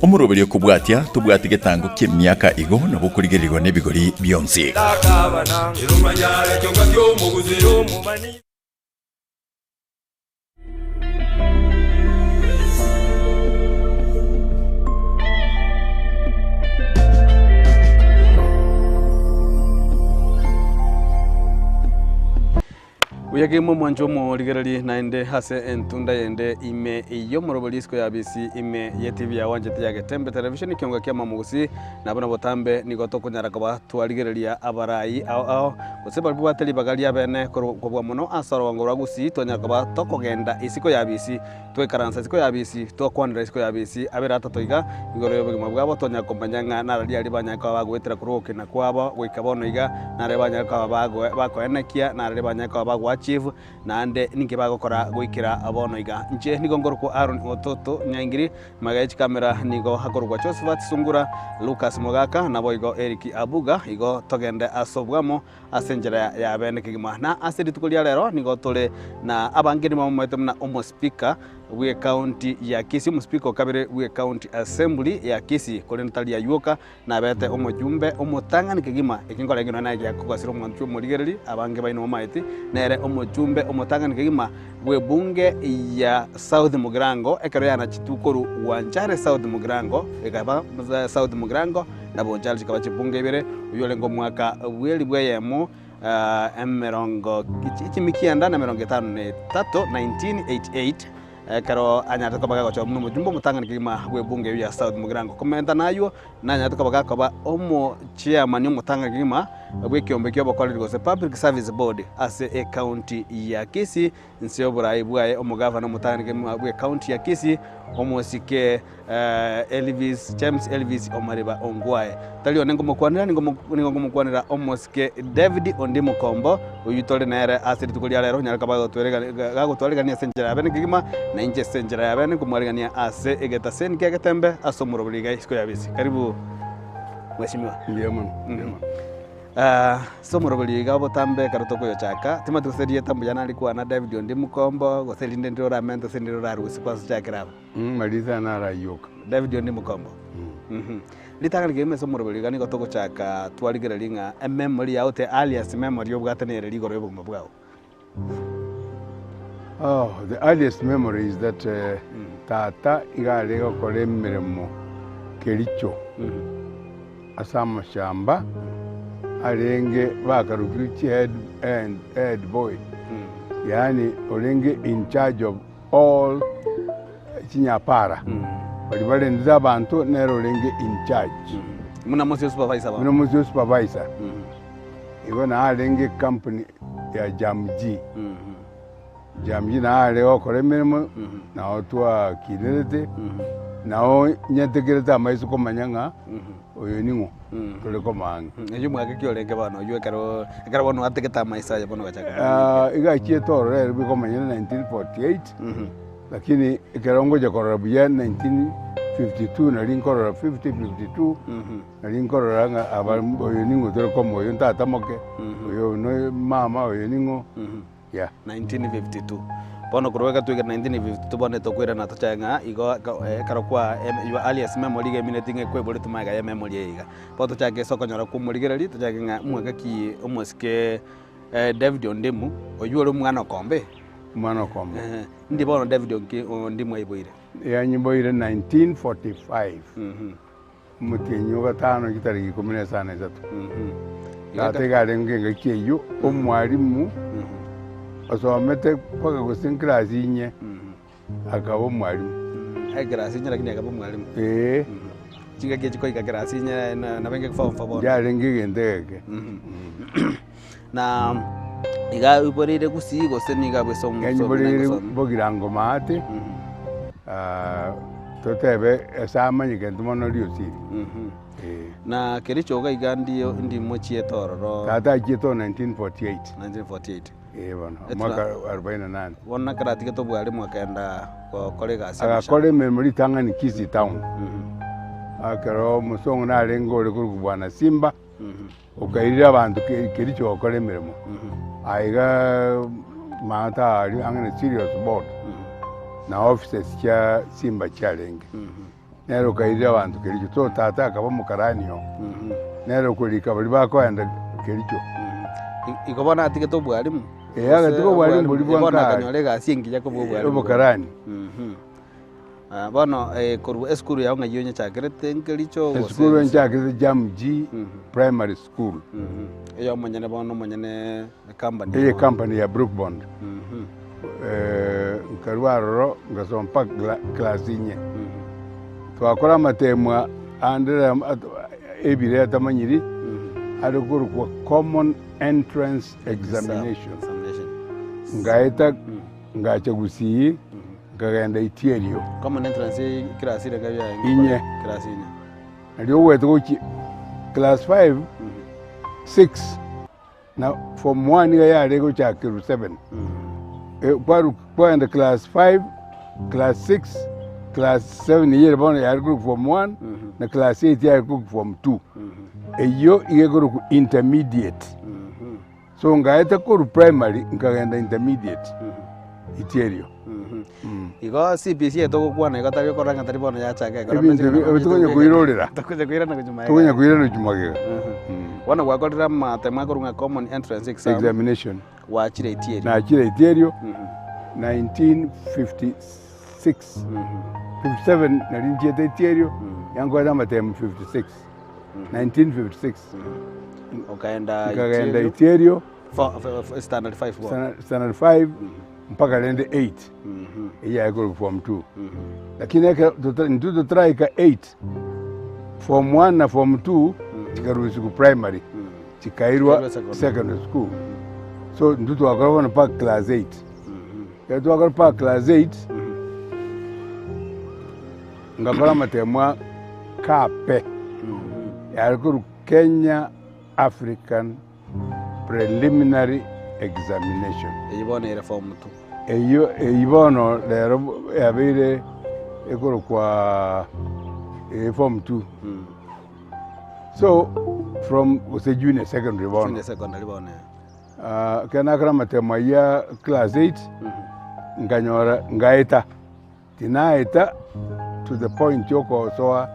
Omuroberi okubwatya tubwati getango ky'emyaka igo nabo kurigerirwa n'ebigori byonsi. Uyagemo mwanjo mo ligerali naende hase entunda yende ime iyo morobolisco ya BC ime ye TV ya wanje ya Tembe television kionga kya mamugusi nabona botambe nigoto kunyara kwa twaligerelia abarai ao kuseba bwa teli bagalia bene kwa muno asoro wango ragusi tonya kwa tokogenda isiko ya BC twekaransa isiko ya BC tokwanira isiko ya BC abera tatoiga igoro yobe mabwabo tonya kombanyanga naralia ali banya kwa bagwetera kuroke na kwabo gwikabono iga narebanya kwa bako enekia narebanya kwa bagwa chief nande ninge bagokora gwikira abono iga nje nigongoro ko Aaron Ototo Nyangiri magaich kamera nigo hakorwa Josephat Sungura Lucas Mogaka nabo igo Eric Abuga igo togende asobwamo asenjera ya bene kigima na asedi tukulia lero nigo tole na abangiri mamwete na omo speaker we county ya Kisii muspiko kabere we county assembly ya Kisii kole ntalia yuoka na bete omo jumbe omo tangani kigima ikingora ngino na ya kokasiro mwanchu moligereri abange baino maiti nere omo jumbe omo tangani kigima we bunge ya South Mugrango ekero yana chitukuru wanjare South Mugrango ekaba South Mugrango na bonjali chikaba chibunge ibere uyolengo mwaka weli bweyemo emerongo ichimikianda na merongo 53 1988 karo anyata ko baga ko muno jumbo mutangani kigima we bunge ya South Mugrango komenta nayo nanyata ko baga ko ba omo chairman mutangani kigima we kiombe kyo bakole go public service board as a county ya Kisii nsio burai bwaye omo governor mutangani kigima we county ya Kisii omo sike Elvis James Elvis Omariba Ongwae talio nengo mukwanira omo sike David Ondimo Kombo uyitole nere asiri tukulia lero nyalaka bago twerega gago twalegania senjera abene kigima na inje senjera yabene kumwaligania ase egeta sen kya Tembe asomuro buliga isiko ya BC karibu mheshimiwa ndiyo somuro buliga botambe karotoko yo chaka tima tuserie tambu jana alikuwa na David Ondimo Kombo goselinde ndora mento sendiro rarusi kwa chakira maliza na rayoka David Ondimo Kombo litangani game somuro buliga ni gotoko chaka twaligerelinga memory yaute alias memory obwatanere ligoro yobuguma bwao. Oh, the earliest memory is that tata igarega kore miremo Kericho asama shamba arenge bakarukichi head boy yani orenge in charge of all chinyapara bali nza bantu nero orenge in charge muna monsieur supervisor igona arenge company ya Jamji Jamji na aleo kore mirimo na otwa kirete na o nyetegereza maiso ko manyanga oyo ningo tole ko mang ejo mwake kyolenge bano yo karo bono ategeta maisa ya bono gachaka iga chieto re bi ko manyana 1948 lakini ikarongo je korabia 1952 na linkorora 52 na linkorora nga oyo ningo tole ko moyo ntata moke oyo no mama oyo ningo yeah 1952 bono kurweka tuiga 1952 bono tokwira na tochanga igo karo kwa your alias memory ge minute kwe bole tumaga ya memory iga poto chake sokonyora kumurigereri tochage nga mwaka ki omoske David Ondimo oyuro mwana kombe ndi bono David Ondimo iboire ya nyiboire 1945 mutenyo gatano kitari komine sana zato tatega renge keyo omwarimu asomete paka kusinkira zinye akabo mwalimu grasi nya lakini akabo mwalimu chinga kiye chikoika grasi nya na benge kufa favor ya renge gendeke na iga uborire gusigo seniga bwesomo uborire bogirango mate totebe esama nyigendo mono liosi na Kericho ga igandi ndi mochie tororo tata jito 1948 bana mwaka 48 wona karatike to bwali mwaka enda ko kolega asa kole memory tanga ni Kisii town akero musongo na lengo le kubwana Simba ukairira abantu Kericho kole meremo aiga mata ali angene serious board na offices cha Simba challenge nero kaire abantu Kericho so tata akaba mukaranio nero kulika bali bakoenda Kericho ikobona atike to bwalimu aga tiko bwalimu buli bwana kanyole gasingi yako bwalimu mukarani bono koru eskuru yaunga yonye chakrete Kericho eskuru chakrete Jamji primary school eyo monyane bono monyane company company ya Brookbond nkarwaro ngasompa class inye twakora matemwa andera ebire atamanyiri arukuru kwa common entrance examination ngaita ngacha gusiyi ngagenda Itirio common entrance class ile ngabya inye class inye ndio wetu ki class 5 6 na form 1 ya lego cha 7 kwa class 5 class 6 class 7 year bono ya group form 1 na class 8 ya group form 2 eyo iye group intermediate so ngaita ku primary ngagenda intermediate Itirio igo CBC etoko kwana igatari koranga tari bono ya chake tukonya kuirorera tukonya kuira na kujuma tukonya kuira no jumagega wana gwakorera matema korunga common entrance examination wa chire Itirio na chire Itirio 1956 57 nari chire Itirio yango da matema 56 1956 ukaenda Itirio standard 5 standard 5 mpaka lende 8 iya iko form 2 lakini ndio try 8 form 1 na form 2 tikaruhusi ku primary tikairwa secondary school so ndio twakora pa class 8 ya twakora pa class 8 ngakora matemwa kape ya iko Kenya African preliminary examination eyibona ere form 2 eyo eyibono lero yabire ekoro kwa form 2 so from was junior secondary bono kana kara matema ya class 8 nganyora ngaita tinaita to the point yoko so a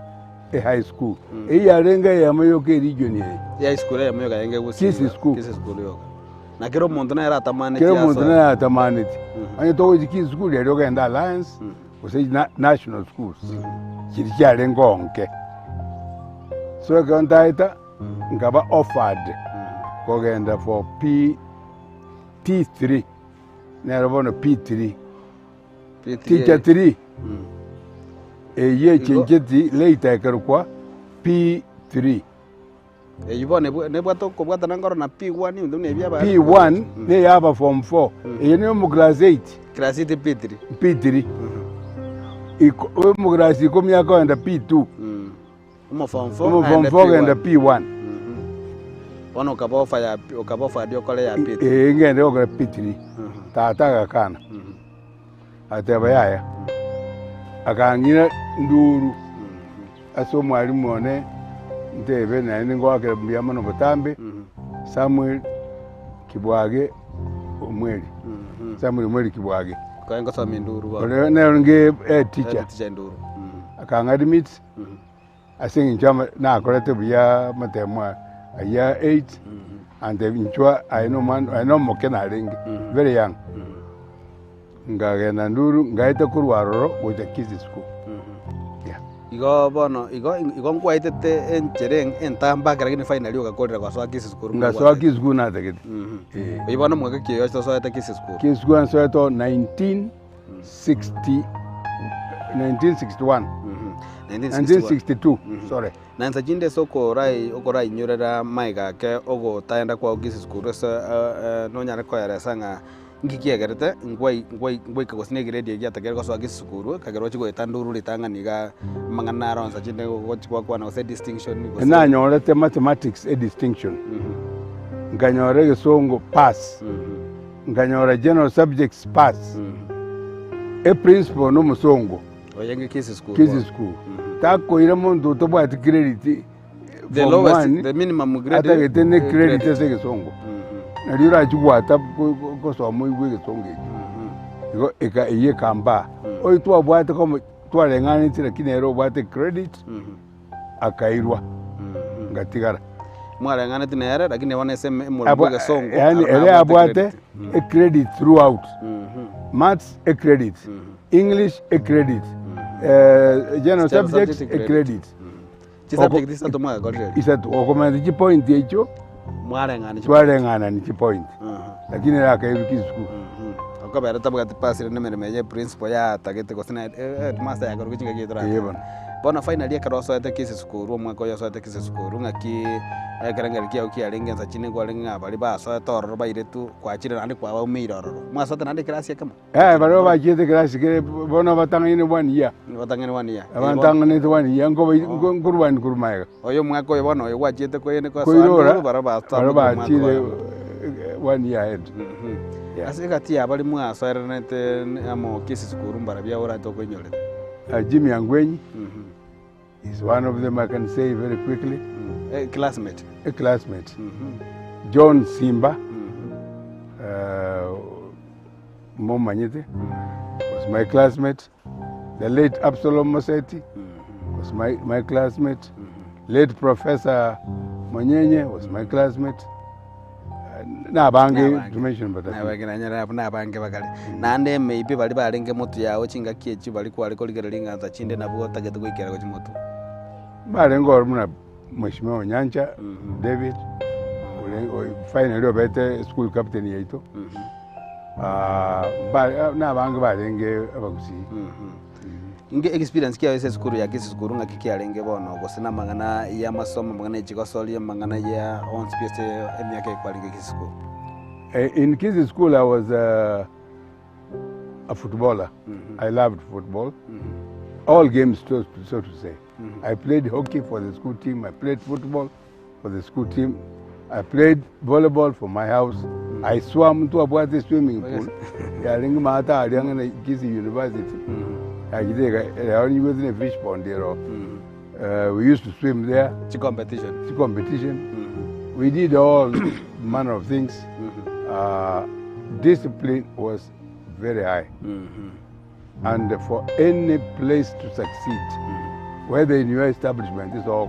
high school eyarenga yamayo ke region ya high school yamayo ga yenge gusi kisi school yoka na kero muntu na era tamane kero muntu na era tamane anye to kisi school ya yoga and alliance ose national schools kiri cyare ngonke so kandaita ngaba offered kogenda for P3 na robono P3 teacher 3 eye chenjeti later karukwa P3 eyibone ne bwato ko bwata nangoro na P1 ndio ne byaba P1 ne yaba form 4 eye ne mu class 8 class 8 P3 iko mu class iko myaka enda P2 mo form 4 enda P1 ono ukabofa dio kole ya P3 ngende okole P3 tata kana ateba yaya akangira nduru aso mwalimu one ndebe na ningo akere mbiyama no butambe Samuel Kibwage omweli Samuel omweli Kibwage kaenga so minduru ba ole ne nge teacher nduru akanga admit asingi chama na akorete biya matemwa aya 8 and inchwa I know mokena ring very young ngagenda nduru ngaita kurwaroro with the kids school igo bono igo ngwaitete enchereng entamba kara kini final yoga kodra kwa so kids school ngaso kids school na takete ibono mwaka kiyo so eta kids school kids school so eto 1961 1962 sorry nanza jinde soko rai nyorera maiga ke ogo taenda kwa kids school so no nyara kwa yara sanga ngikiagerete ngwai kagosine grade ya takero so agisukuru kagero chiko etanduru litanganiga mangana ronsa chinde kwa na distinction na nyorete mathematics a distinction nganyore gesongo pass nganyora general subjects pass a principal no musongo oyenge kids school tako ira mundu to bwa credit the lowest the minimum grade atagete ne credit ese gesongo na lira chugwata ko so mu igwe gesongo iko eka iye kamba oi to bwa to twareng'ana tira kinero bwate credit akairwa ngatigara mwareng'ana tinere lakini wana sema mwe songo yani ele abwate a credit throughout maths a credit English a credit general subjects a credit subject is to mwa gorre isatu okomanda chi point yecho mwareng'ana ni chi point lakini akairuki school okabera tabwa tipasire nemeremeje principal ya tagete kosina master ya garuki ngagidra yebona bona finally akaroso ate kisi sukuru omwako yo sote kisi sukuru ngaki ekerengeri kia ukia lengenza chini kwa lenga bali ba so tororo baire tu kwa chire nandi kwa umiroro mwasote nandi klasi kama baro ba chite klasi kire bona batangine 1 year batangine 1 year batangine 1 year ngurwan kurmaega oyo mwako yo bona oyo wachite ko yene kwa so baro ba chire 1 year ahead asikati abali mwaso erenete amo kisi sukuru mbara bya ora to konyolete Jimmy Angwenyi is one of them I can say very quickly. A classmate. A classmate. John Simba, Momanyete, was my classmate. The late Absalom Moseti was my classmate. Late Professor Monyenye was my classmate. Nabange to mention but nabange bakali nande maybe bali balenge moto yawo chinga kiechi bali ko aliko ligerelinga za chinde nabo tagete kwikera ko chimoto balengo muna Mheshimiwa Nyancha David finally obete school captain yaito nabange balenge abagusi inge experience kia ese skuru ya kisi skuru ngakiki alenge bono gosina mangana ya masomo mangana chikosoli mangana ya on space emyaka ikwalinge kisi skuru. In kisi school I was a footballer. I loved football. All games so to say. I played hockey for the school team, I played football for the school team. I played volleyball for my house. I swam to a swimming pool. I ring mata arianga kisi university. I only was in a fish pond there. We used to swim there. It's competition. We did all manner of things. Discipline was very high. And for any place to succeed, whether in your establishment is all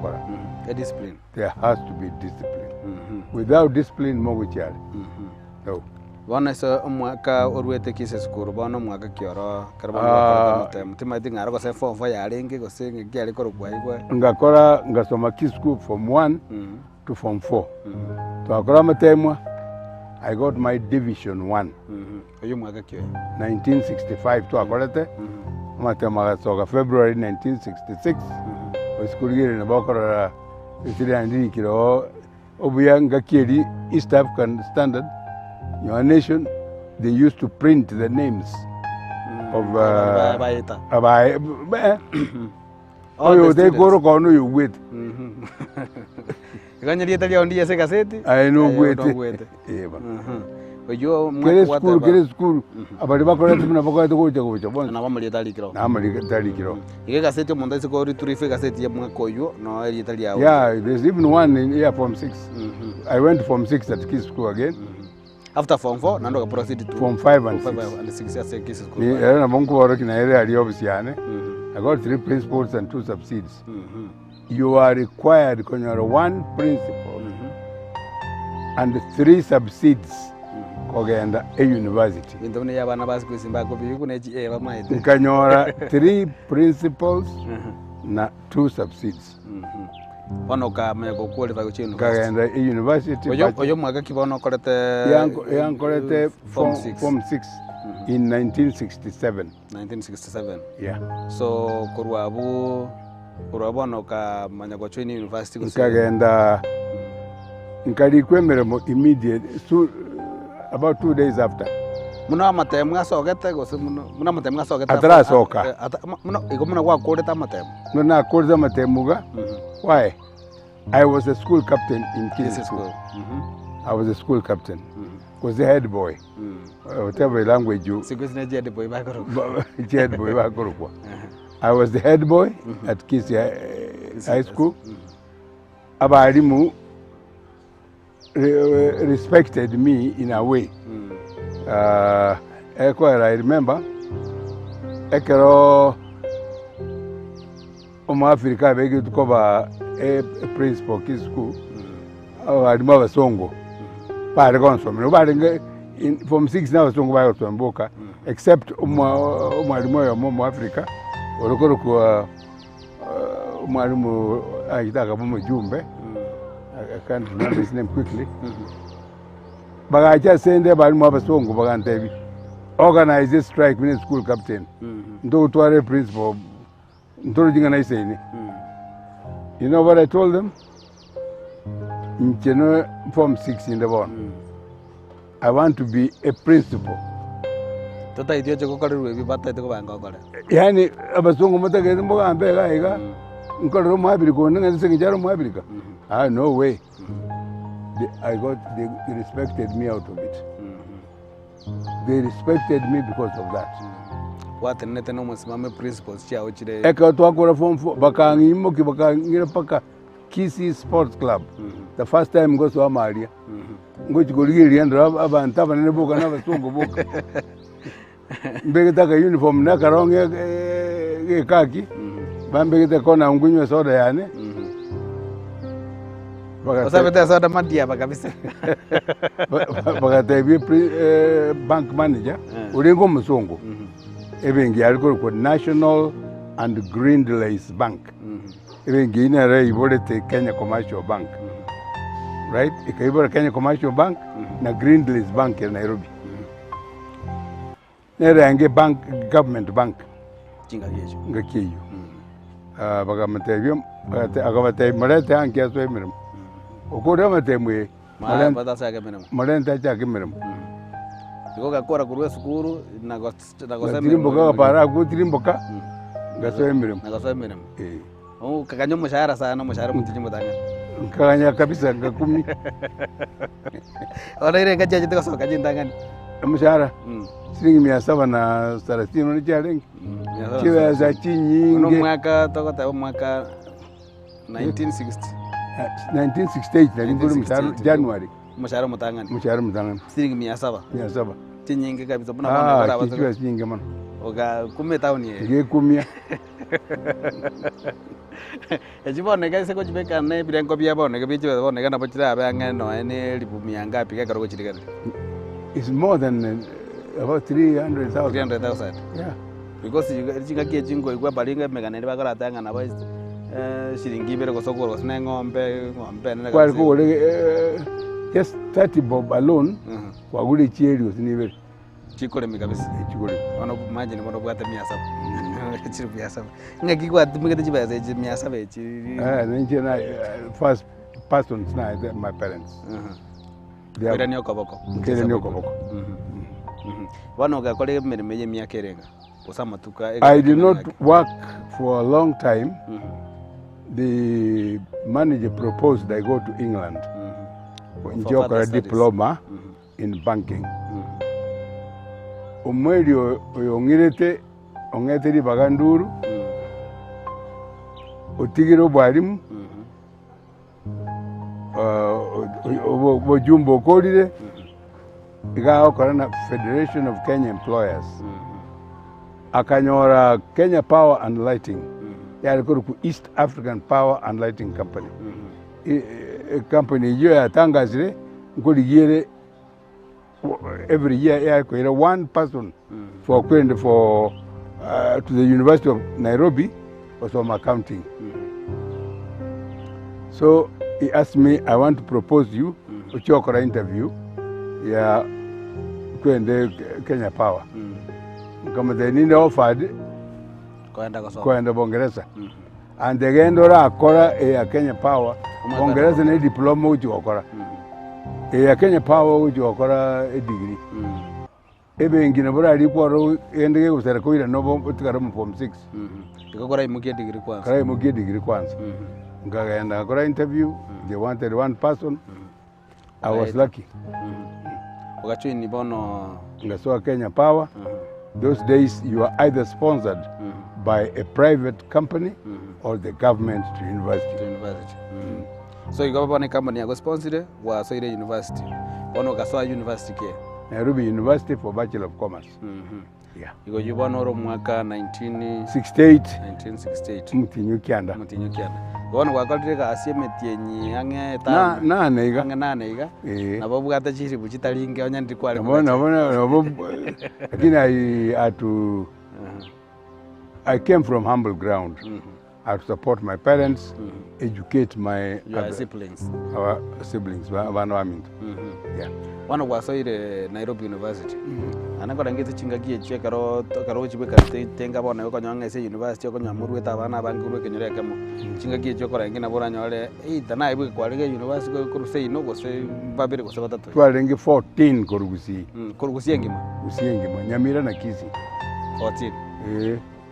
a discipline. There has to be discipline. Without discipline, moguchari. No. Wana so mwaka orwete kise skuru bono mwaka kioro karba mutima dinga ro se form ya alingi go se ngiali ko rugwa igwa ngakora ngasoma kisku from 1 to form 4 to akora matemwa I got my division 1 oyo mwaka kio 1965 to akorete matema soga February 1966 oskurigire na bakora isiri andi kiro obuya ngakiri East African Standard. Your nation, they used to print the names of oh, they go to you with. I know with. Kere school. Abari bakora tumna bakora to go na bamali tali kiro. Na mali tali kiro. Ige gaseti monda se ko retrieve gaseti ya mwako yo no eri tali ya. Yeah, there's even one in here from 6. I went from 6 at Kiss School again. After form 4 nando ka proceed to form 5 and 6 ya se kisi school. Ni era mongo waro kina area ali obisiane. I got 3 principals and 2 subsidies. You are required when you are 1 principal and 3 subsidies kogenda a university. Indone ya bana basi kusimba ko biyu kuna ji bamaite. Nkanyora 3 principals na 2 subsidies. Wano ka meko qualify ku chino kagenda a university oyo mwaka kibono korete yankorete form 6 in 1967 yeah so kurwabu no ka manya ko chini university ku kagenda nkali kwemeremo immediate about 2 days after muna matemu asogete go muna matemu asogete atara soka muna iko muna kwa kodeta matemu muna kodeta matemuga why I was a school captain in Kisi School. I was a school captain. Was the head boy. Whatever language you. Head boy I was the head boy at Kisi High School. Abarimu respected me in a way. I remember Ekero Africa bege tukoba principal key school abarimu abasongo bari konsomera bari from 6 na abasongo bayo twamboka except umwalimu yo mu Africa orokoro kwa umwalimu ayitaka mu Jumbe. I can't remember his name quickly. Bagacha sende abarimu abasongo bagantebi organize a strike with school captain. Ndo tware principal ndo jinga na iseni. You know what I told them? In Form 6 in the one. I want to be a principal. Tota idio choko kariru ebi bata itoko banga kare. Yani abasongo mutake mboga ambega iga. Nkoro mu Africa nanga sengijaro mu Africa. Ah, no way. They respected me out of it. They respected me because of that. What nete no musimame principles chao chire. Eka twakora form 4 bakangimo kibakangira paka Kisi Sports Club. The first time ngo so amaria. Ngo chigorigiri ndra abantu abanene boka n'abasongo boka. Mbegeta ka uniform na karonge kaki. Bambegeta kona ngunywe soda yani. Osabeta soda mandia bakabisa. Bagatebi bank manager urengo musongo. Ebengi aliko ko National and Grindlays Bank. Ebengi ina ibolete Kenya Commercial Bank. Right? Ikaibola Kenya Commercial Bank na Grindlays Bank ya Nairobi. Nera ange bank government bank. Chinga yejo. Ngakiyo. Bagamatebyo agabatebi marete anke aso emirim. Okora matemwe. Mara bata sake mirim. Marente chake mirim. Iko gakora kurwe sukuru na gosema tirimboka para ku tirimboka gaso emirim. Na gaso emirim. Kakanyo mushahara sana mushahara mutinyo tanga. Kanya kabisa ngakumi. Ora ile gaje jitaka soka jindangani. Mushahara. Shilingi 730 ni challenge. Kiwa za chinyingi. Uno mwaka tokota mwaka 1960. 1968 na nguru mushahara January. Mushahara mutangani. Mushahara mutangani. Shilingi 700. 700. Chinyingi kabisa buna bana bara bazo. Kiwa chinyingi man. Oga kume town ye. Ge kumia. Ejibone gaise ko jibeka na birengo byabone gabijo bone gana bachira abanga no ene libumia ngapi gakaro ko chirigana. It's more than about 300,000. 300,000. Yeah. Because you get jingo igwa balinga megana bakara tanga na boys shilingi bere ko sokoro sna ngombe na kwa ko just 30 bob alone kwa gule chieri osinibe chikore mikabisa chikore ono imagine mono bwata 700 chiri 700 ngaki kwa tumikete chibaza 700 chiri nanjena first persons na my parents Kwera niyo koboko. Kwera niyo koboko. Wano gakole mirime y'emyaka erenga. Osama tuka. I did not work for a long time. The manager proposed I go to England. Njokora diploma in banking. Omweli oyongirete ongeteri baganduru. Otigiro bwalimu. Bojumbo kolire igaho korana Federation of Kenya Employers akanyora Kenya Power and Lighting yali ku East African Power and Lighting Company company hiyo yatangazire ngoligiere every year yali one person for to the University of Nairobi also accounting. So he asked me, I want to propose you uchokora interview ya kwende Kenya Power. Kama they need offered kwenda Bongereza. And again dora akora ya Kenya Power. Bongereza ni diploma uchokora. Ya Kenya Power uchokora a degree. Ebe ngine bora alikuwa endege kusera koira nobo tukara mu form 6. Tukakora imukie degree kwanza. Kara imukie degree kwanza. Ngakaenda akora interview. They wanted one person. I was lucky. Wakati ni bono ngasoa Kenya Power. Those days you are either sponsored by a private company or the government to university. So you go bone company yago sponsored wa so ile university. Bono gasoa university ke. Nairobi University for Bachelor of Commerce. Yeah. Igo yubono ro mwaka 1968 Mutinyu kianda. Gono gwakorire gasi emetienyi ang'e Nane iga. ang'e nane iga. Nabo bwate chiri buchitaringe onya ndi kwari. Nabo lakini I came from humble ground. I had to support my parents, educate your siblings. Our siblings, bana wamintu. Yeah. Wano gwasoire Nairobi University. Anakora ngite chingagie chwe karo chibwe tenga bona yo konyo ngese university konyo murweta abana bangurwe kenyore kemo. Chingagie chwe kora ngina bora nyole dana ibwe kwarige university ko kuruse no gose babire gose batatu. Twarenge 14 korugusi. Korugusi ngima. Usiyengima Nyamira na Kisii. 14.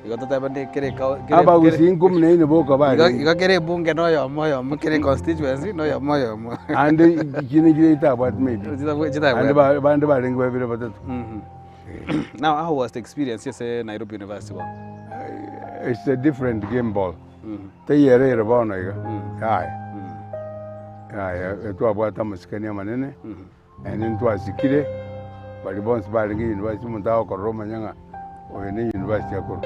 Igotata bande kere aba usingu mnene boka ba. Igakere bunge no yo moyo mukere constituency no yo moyo. And kini ita about maybe. And bande barengi babire batatu. Now, how was the experience at Nairobi University? It's a different game ball. Tayere rabona iga. Etu abwata masikania manene. Enintu asikire. Bali bonse barengi university mutao ko Roma nyanga. Oyene university akoro.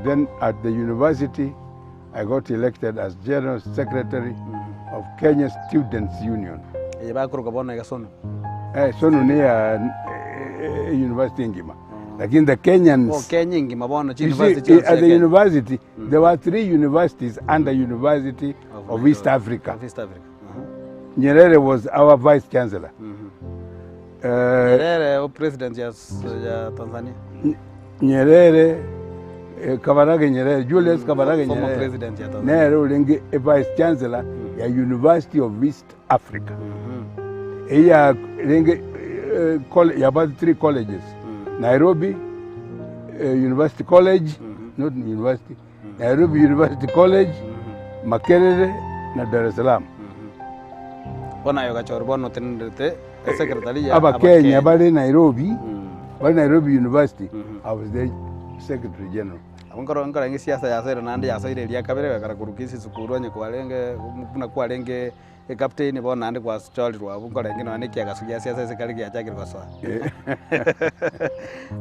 Then at the university I got elected as General Secretary of Kenya Students Union. Eba koro kabona iga sono. Sono ne university ngima. Like in the Kenyans. Kenya ngima bona university. At the university, there were 3 universities under University of East Africa. Nyerere was our vice chancellor. Nyerere president ya Tanzania. Nyerere Kabarage Nyerere, Julius Kabarage Nyerere. Former president ya Tanzania. Nyerere ulingi vice chancellor ya University of East Africa. Iya ulingi about 3 colleges. Nairobi University College, not university. Nairobi University College, Makerere na Dar es Salaam. Bona yoga chorbono tenendete secretary ya aba Kenya bali Nairobi. Bali Nairobi University. I was the Secretary General. Ngora ngi siasa ya sera nandi ya sera ya kabere kara kurukisi sukuru anye kwalenge kuna kwalenge captain bona nandi kwa choli rwa ngora ngi nani kya gasugia siasa sekali kya chakiri kwa swa.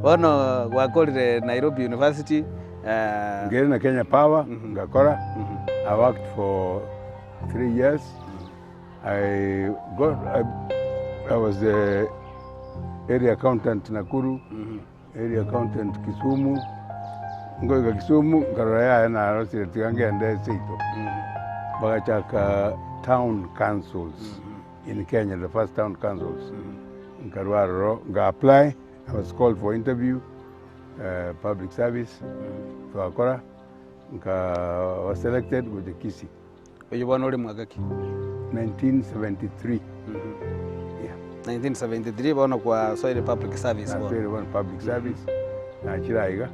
Bono wakolire Nairobi University ngere na Kenya Power ngakora. I worked for 3 years. I was the area accountant Nakuru, area accountant Kisumu. Ngoga Kisumu karaya na rosire tigange ande seito. Bagachaka town councils in Kenya, the first town councils. Nkarwaro nga apply. I was called for interview, public service. So akora was selected with the Kisii. You were not mwagaki. 1973. 1973 bono kwa soile public service bono. Soile bono public service. Na chiraiga.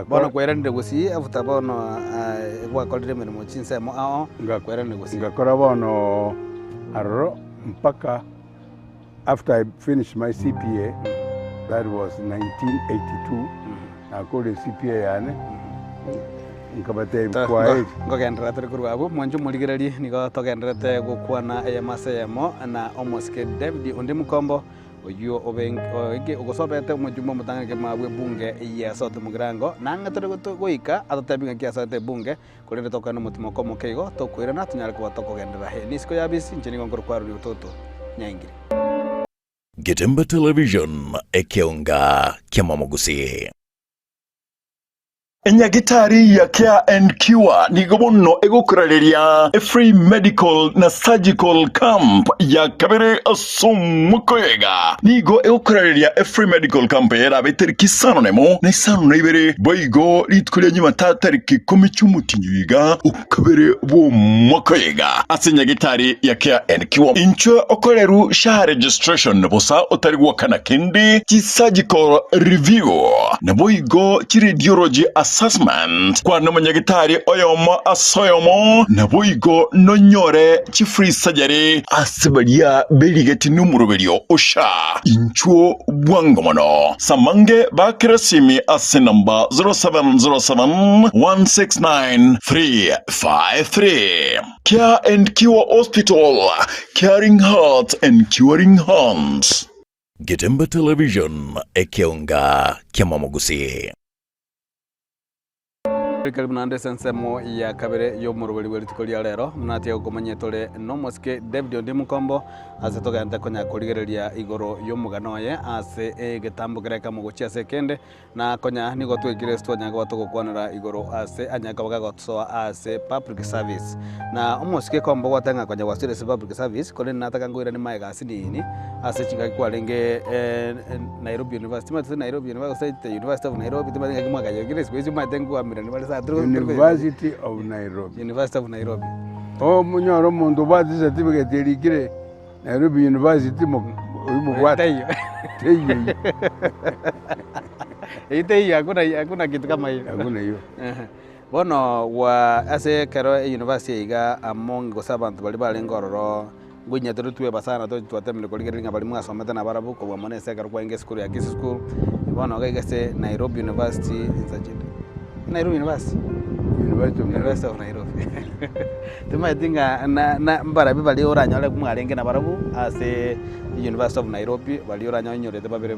Bono kwera negosi afuta bono kwa kolire meno chinse mo ao kwera negosi. Ngakora bono arro mpaka after I finished my CPA, that was 1982. I called a CPA yani. Nkabate kwa ngogendera turi kurwabo mwanju muligereri nigo togenderete gukwana emasemo na omoske David undi mukombo oyo obenge ugosobete umujumbo mutangake mabwe bunge ya sote mugirango nanga turi goika atatebinga kya sote bunge kurire tokana mutimo komo keigo tokwira na tunyare kwa tokogendera he nisiko yabisi nchini ngongoro kwa ruri utoto nyaingiri Getemba Television ekeonga kya mamugusi Enyagitari ya Care and Cure nigo bono egukurareria free medical na surgical camp ya kabere asumukoega nigo egukurareria free medical camp era beteriki sano nemo na sano na ibere boigo litkulia nyuma tatariki komichumutinyiga ukabere bo mukoega asenyagitari ya Care and Cure incho okoreru sha registration bosa otari wakana kindi ki surgical review na boigo ki radiology assessment kwa nomanyagitari oyomo asoyomo na boigo nonyore chi free surgery asibaria beligeti numuroberio osha inchuo bwangomono samange bakrasimi asinamba 0707-169-353 Care and Cure Hospital, caring hearts and curing hands. Gitembe Television ekionga kia Mwamogusi. Karibu na ndese nsemo ya kabere yo murubuli weli tukolia lero mnatia ukomanye tole no moske David Ondimukombo ase togenda konya kurigereria igoro yo mugano ye ase getambo gereka mugochia sekende na konya nigo twekire stonya ngo batogokwanira igoro ase anyaka bagagotsoa ase public service na omoske kombo watenga konya wasire se public service kole nataka ngoira ni maega asinini ase chinga kwalenge Nairobi University Nairobi University of Nairobi timatinga kimwaga yegire kwezi matengu amira ni University of Nairobi. University of Nairobi. Oh, munyoro mundu bazi certificate erikire Nairobi University mu bwata. Teyo. Teyo hakuna kitu kama hiyo. Hakuna hiyo. Bono wa ase kero university iga among gosabantu bali bali ngororo gwinya tuwe basana to twatemle kuligiringa bali mwasomete na barabu ko bamone sekero kwa inge school ya Kisi school. Bono ga igase Nairobi University insajidi. Nairobi University of Nairobi. Tuma tinga na mbara bibali oranya kumwarenge na barabu ase University of Nairobi bali oranya nyorete babere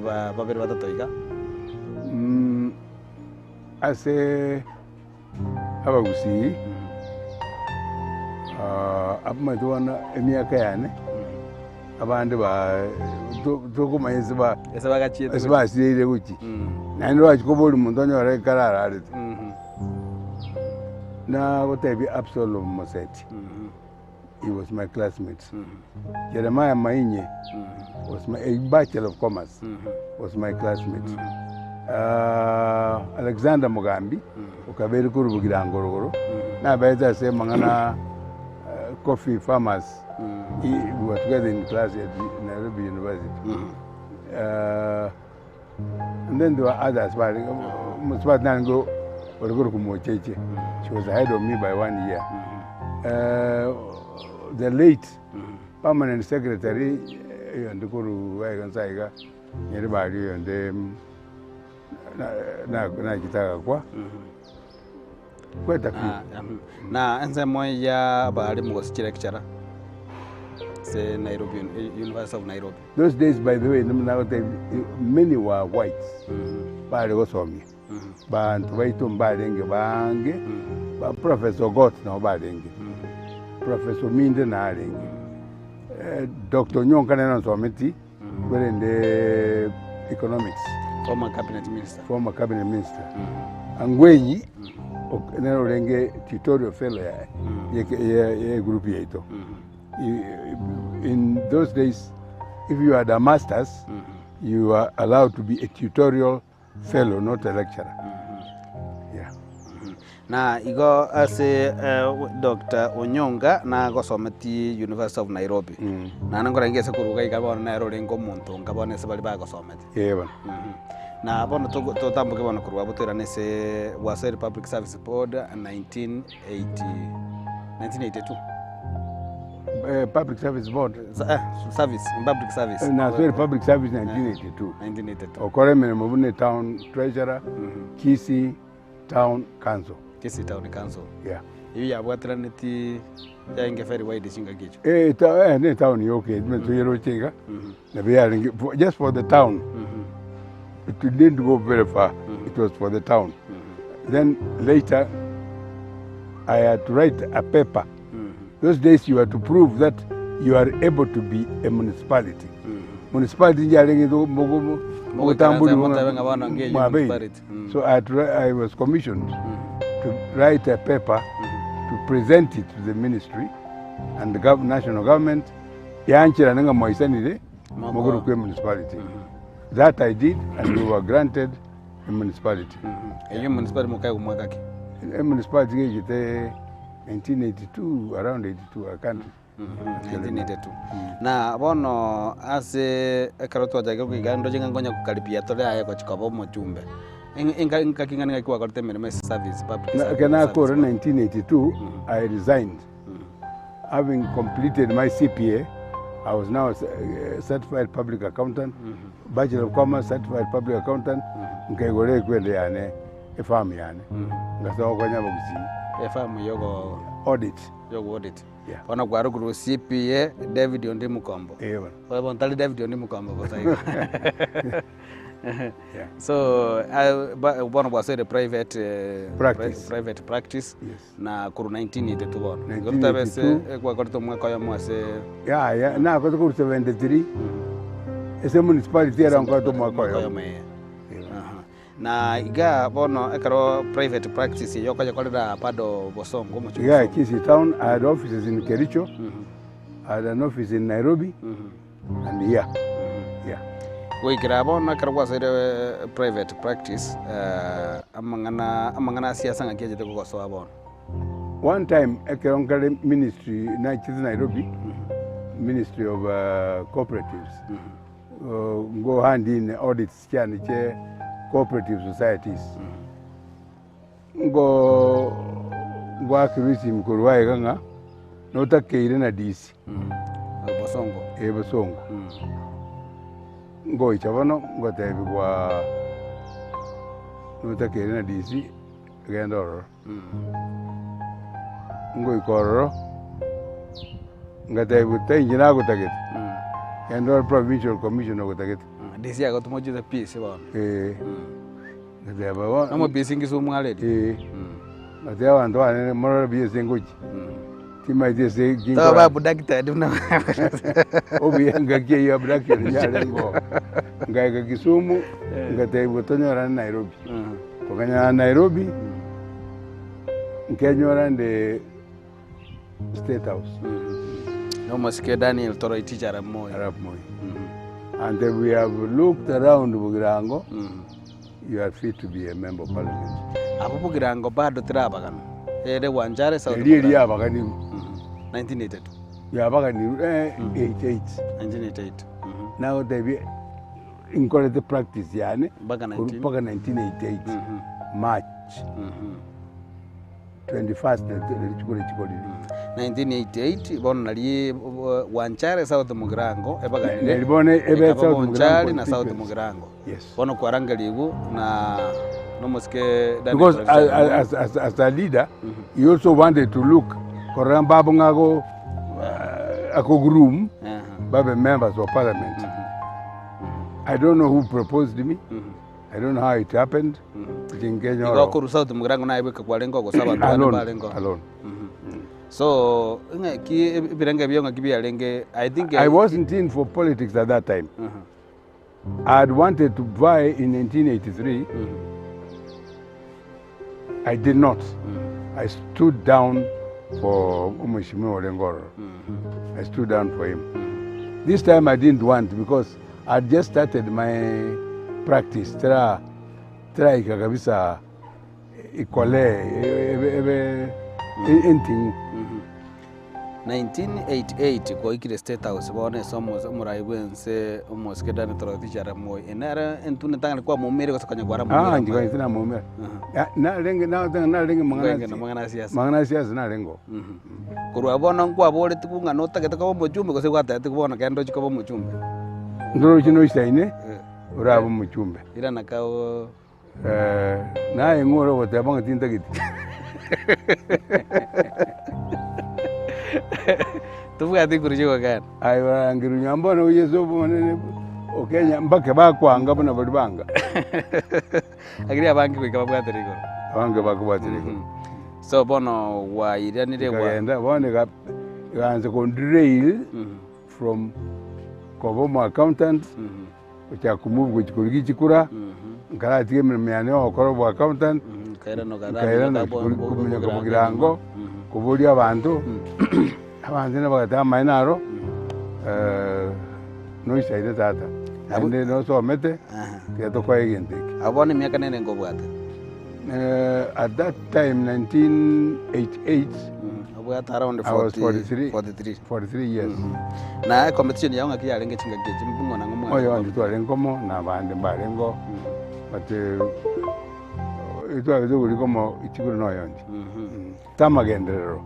batatoiga. Ase abagusi abamaduana emyaka yane abandi ba tokumayeze ba ese basire kuki nani wachikoboli muntu onyora karara arite na whatever Absalom Moseti. He was my classmate. Jeremiah Mainye was a Bachelor of Commerce. Was my classmate. Alexander Mugambi, ukaberi kurubugira ngorogoro. Na baeza se mangana coffee farmers. We were together in class at Nairobi University. And then there were others. Musbat Nango. She was ahead of me by 1 year. The late permanent secretary, Yandukuru Wagansaiga, everybody, and them Nakitaka. Quite a few. Now, and some more ya Barim was lecturer. Say Nairobi, University of Nairobi. Those days, by the way, many were whites. But it was on me. Bantu baitu mbadenge bange ba Professor Gott na mbadenge Professor Minde na alenge Dr. Nyonka na nsometi were in the economics former cabinet minister Angweyi na olenge tutorial fellow ya group yeto. In those days, if you had a master's, you were allowed to be a tutorial fellow, not a lecturer. Yeah. Na igo ase Dr. Onyonga na gosometi University of Nairobi. Na nangora ngese kuruga igabona na rolengo muntu ngabone se bali ba gosometi. Yeah. Na bono to tambuke bono kuruga butera nese wase Public Service Board 1982. Public Service Board. Public Service. Public Service 1982. 1982. Okoreme Mubune Town Treasurer, Kisi Town Council. Kisi Town Council. Yeah. Hivi ya bwatira neti ya inge very wide singa gicho. Ne town yoke, meto yero chinga. Na bia just for the town. It didn't go very far. It was for the town. Then later I had to write a paper. Those days you had to prove that you are able to be a municipality. Municipality so I was commissioned to write a paper to present it to the ministry and the national government. Municipality. That I did, and we were granted a municipality. A municipality 1982, around 82, I can't. 1982. Na bono ase karoto ajaga kugando jenga ngonya kukaribia tole aye kwa chikobo mojumbe. Inka kingani kwa korte mereme service public service. Kana ko 1982 I resigned. Having completed my CPA, I was now a certified public accountant, Bachelor of Commerce, certified public accountant. Nkegore kwende yane, farm yane. Ngaso kwa nyabagusi. efamu yogo audit. audit. Yeah. Wana kwa ruguru CPA David Ondi Mukombo. Ewa. Kwa bontali David Ondi Mukombo bota hiyo. Yeah. So bona kwa sere private Practice. private practice. Yes. Na kuru 1982 bona. 1982. Gorta bese kwa korto mwaka ya mwase. Yeah. Na kwa kuru 73. Ese municipality era kwa to mwaka yo. Na iga bono ekaro private practice yoko yakolera pado Bosongo mu Yeah, Kisii town. I had offices in Kericho. I had an office in Nairobi. And here. Yeah. Wikira bono ekaro kwa sere private practice amangana siasa ngakiye ko so abon. One time ekero ministry na Kisii Nairobi. Ministry of Cooperatives. Go hand in audits chani che cooperative societies. Go akirisi mkuruwae kanga nota keire na DC. Bosongo. Bosongo. Go ichabono go tebi kwa nota keire na DC gendoro. Go ikororo ngata ibuta injina go taget. Gendoro provincial commission go taget. DC ago tumoje the peace ba. Ngata ba. Amo peace ngiso mwaledi. Ngata wantu ane moro bi sengoji. Tima ite Ta ba budakta duna. Obi ngake ya budakta nyale ngo. Ngaka Kisumu ngata ibutonyora Nairobi. Tokanya Nairobi nkanyora nde State House. No maske Daniel Toro teacher Arap Moi. And then we have looked around Bugirango. You are fit to be a member of parliament. Apo Bugirango bado tirabagano. Ere wanjare South. Really yabagani 1982. Yabagani 88. 1988. Now they be in the practice yani Baga 1988 March 21st 1988 bono nali wanchare South Mugirango ebaganire libone ebe South Mugirango na South Mugirango. Yes. Bono kwarangaligu na no moske because as a leader he also wanted to look koramba bungago akogrum babe members of parliament. I don't know who proposed me. I don't know how it happened. Ngo kuru South Mugirango na ibeka kwalengo go saba alone. So ki biranga byonga kibyalenge I think I wasn't in for politics at that time. I had wanted to vie in 1983. I did not. I stood down for Mheshimiwa Olengoro. I stood down for him. This time I didn't want because I just started my practice. Try kabisa ikole anything. 1988 kwa ikile State House bone somo muraiwense umoskedane toroti Arap Moi enara entune tanga kwa mumere kwa sakanya kwa Moi ndiko ina mumere na lenge mangana siasa na lengo kurwa bona ngwa bole tikunga nota ketaka bo mujumbe kwa sekwa tati kubona kendo chiko bo mujumbe ndoro chino isaine urabo mujumbe ira nakao na engoro wotabanga tintagiti tuvuga tikurijo kana ayo ngiru nyambona uyezo bonene okenya mbake bakwanga bona bali banga agiri abangi kwika babwateriko abange bakubwateriko so bono wa iranire wa kaenda bone ganze kondrail from kobomo accountant ucha kumove kuchikuri chikura ngara tige myane okoro accountant kaira no kumenya Bugirango kubulia abantu abantu nabagata mainaro no isaide tata ande no somete keto kwa igente abone miaka nene ngobwata at that time 1988 abwata around 43 years na competition yaonga kiyalenge chinga geje mbungo na ngomo oyo nditwale ngomo na bande mbalengo but itwa bizo kulikomo ichikuru no yondi tamagendero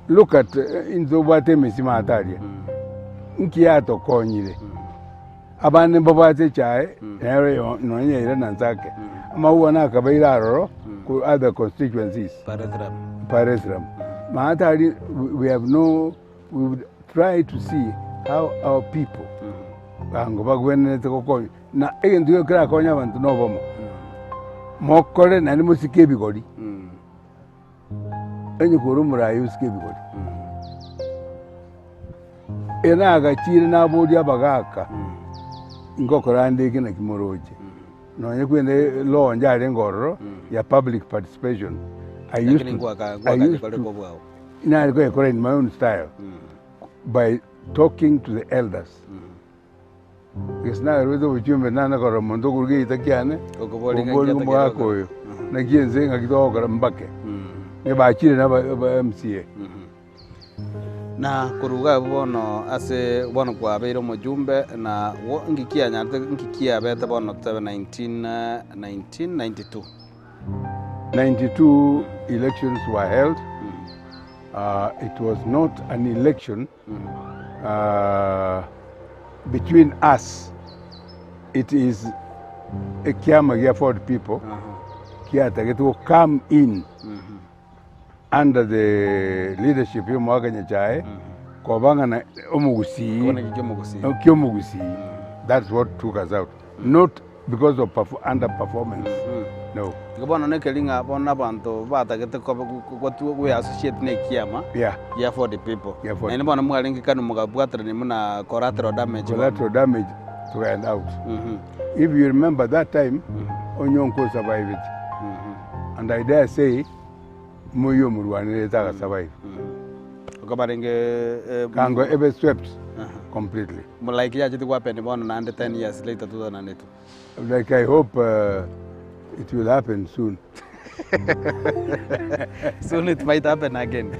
look at inzo bwate mesima atalia nkiato konyire abane babate chae ere no nyere nanzake ama uwa na kabaira roro ku other constituencies Paresram. Mahatari, we would try to see how our people, na again to crack on you and to know Mokore and Musiki bigodi. And you go room, I use Kibigodi. Enaga China Bodia Bagaka. Ngokorande kina Kimoroji. No, you can law and Jarengoro, your public participation. I used to now go in my own style by talking to the elders. Because now I read with you, Nana or Mondogi, the Kiane, Ogobolako, Nagian saying I go over Mbake. Never MCA. Na kuruga bono ase bono kwa beiro mojumbe na ngikia nyante ngikia beta bono 1992 elections were held. It was not an election between us. It is a Kiama for the people Kiata to come in under the leadership of Mwaganya Chai, Kobanga na Omugusi. That's what took us out. Not because of underperformance. No. Gabon ne kelinga bona banto bata gete ko we associate ne Kiama. Yeah. Yeah, for the people. Yeah, for and bona mwalingi kanu mugabwatra ni muna collateral damage. Collateral damage to end out. If you remember that time, Onyonko survived it. And I dare say, Muyo Murwane survived. Kango ever swept completely. Like Yaji weapon under 10 years later, 2002. Like I hope it will happen soon. Soon it might happen again.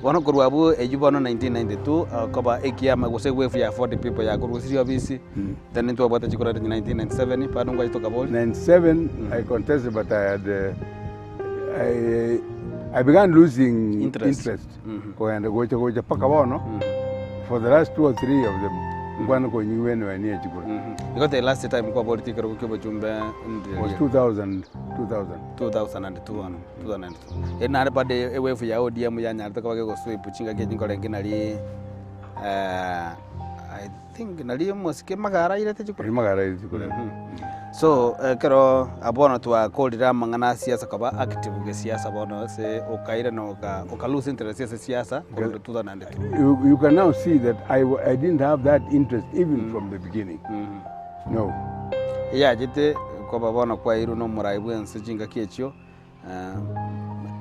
One of Kuruabu, a Jubono 1992, Koba Ekiama was a way for the people Yakurusi obviously. Then into about the Chikura in 1997. Pardon, what I talk about 97. I contested, but I had I began losing interest. For the last 2 or 3 of them, one going anywhere near Chikura. Because the last time we political was 2000. 2002. And not about the way for your ODM, Yanaka, Puchinga getting Korekinari. I think Nalium was Kimagara. So, Kero, Abono to a cold Ramangana Siasa active Siasa Bono, say, Okaira no Okalus interest Siasa, 2002. You can now see that I didn't have that interest even from the beginning. No. Yeah, Jete, Kobabono Quairu no Moraibu and Sijinga Kicho.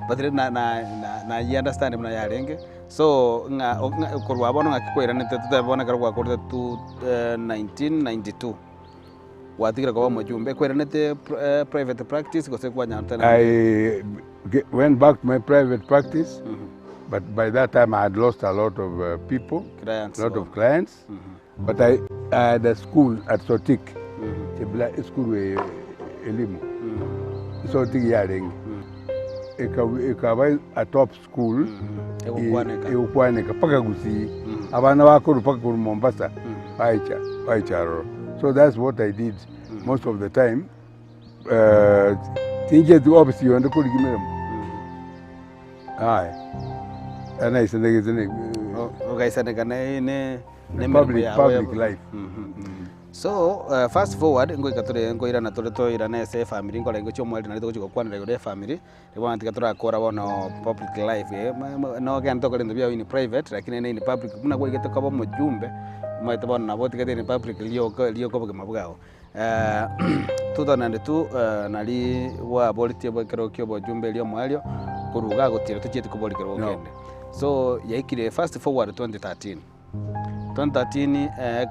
But na you understand him na yarenge. So, Korwabono Aquaran to the Bonagarwa quarter to 1992. What did I go Mojumbe? Private practice? I went back to my private practice, but by that time I had lost a lot of people, a lot of clients. But I had a school at Sotik, a black school with Elimu. Sotik Yaring. A top school, Eukwaneka, Pakagusi, Abanawako, Pakul Mombasa, Paicharo. So that's what I did most of the time. Think it obviously you could give me. Aye. And I said, public life. So, fast forward, go ira na toleto ira na SA family, ngo lengo chomo na to kwa na family. They want to get kora wana public life. No again talk in private, lakini in public. Muna kwa get kwa mjumbe. Maitabona na vote in public lio kwa mabugao. 2002 nali wa boliti kero kyo jumbe lio mwalio kuruga gutira tuchite ko boli kero kende. So yaikire fast forward 2013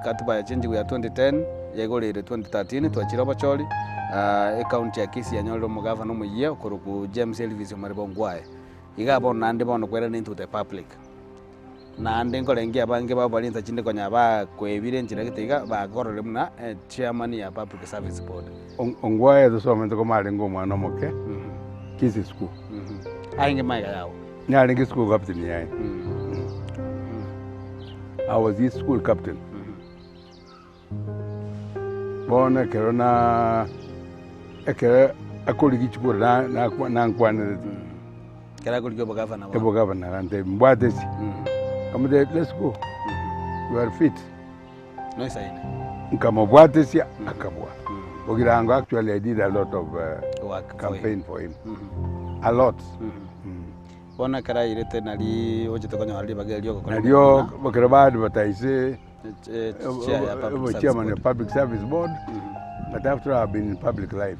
katiba ya change ya 2010 yagolere 2013 twachira bacholi account ya kisi ya nyolo mugava no muye okuruku James Elvis Maribongwae igabo nande bono kwera into the public nande ngolengia bange babalinza chinde konya ba kwebire njira gitiga ba gorore muna chairman ya public service board Ongwae the somento ko malengo mwana moke kisi school ainge maiga yao nyalingi school captain yae I was his school captain. Bona kerona ekere akoli gichukura na nkwana Kera kuliko governor wa. ebo governor ante mbwatesi kama de let's go you are fit No isaine. kama mbwatesi akabwa ogirango actually I did a lot of Work campaign for him a lot Bona kara irete nali ojete konya ali bagelio ko. nalio bakara advertise Chair chairman of public service board but after I've been in public life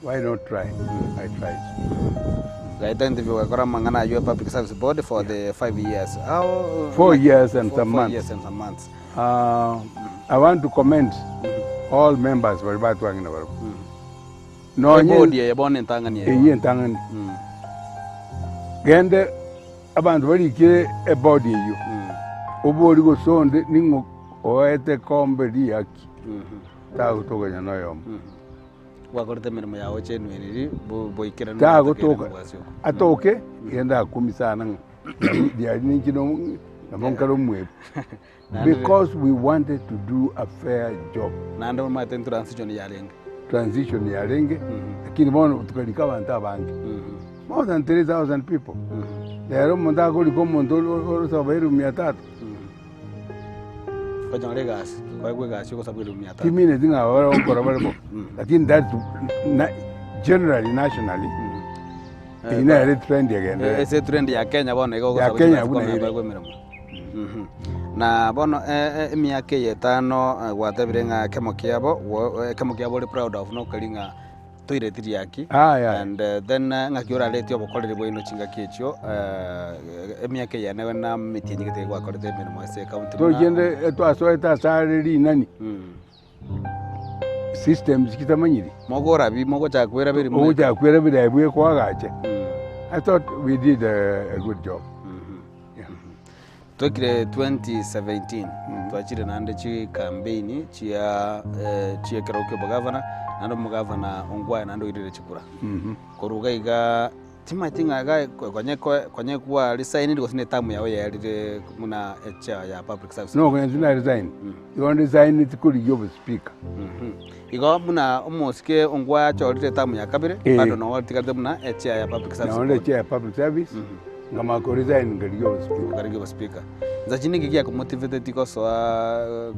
why not try I tried Gaita interview akora mangana yo public service board for the 5 years. How 4 years and some 4 months. years and some months. I want to commend all members for about working over. No board ye bon ntangani ye. Eyi ntangani. Gende abantu bari ke e body you. Obori go sonde ningo oete kombe diaki. Ta gutoga no yom. Wakorete mirimo yawe chenweriri boikira Ta gutoka. Atoke yenda kumisana. Dia ninkino nabonkaro mwe. Because we wanted to do a fair job. Nando mate transition ya lenge. Transition ya lenge. Lakini bono tukalika banta bangi. More than 3,000 people. Lero monda ko liko mondo oro sabaru 300. Kajong gas, kwa gas ko sabaru 300. Timine dinga ora okora barbo. Lakini that generally nationally. Ina ile trend again. Ese trend ya Kenya bono iko ya Kenya buna mirimo. Na bono miaka yetano gwatebirenga kemo kiabo le proud of no kalinga toiretiri yaki and then ngakiora letio bokorere boino chinga kicho miaka yene na mitinyi gite gwakorete mirimo ese county to jende to asoeta sareri nani systems kitamanyiri mogora bi mogo chakwera biri mogo chakwera biri abwe kwagache I thought we did a good job. Tokire 2017 twachire nande chi campaign chia keroke bogavana nando mugavana ongwa nando irire chikura koruga iga timatinga ga konye kwa resign ndiko sine tamu yawe yarire muna HR ya public service no when you resign you want resign it could job speaker igo muna omoske ongwa chorite tamu ya kabire bado no watikate muna HR ya public service no HR ya public service ngama ko resign ngariyo speaker zachini gigia ko motivate tiko so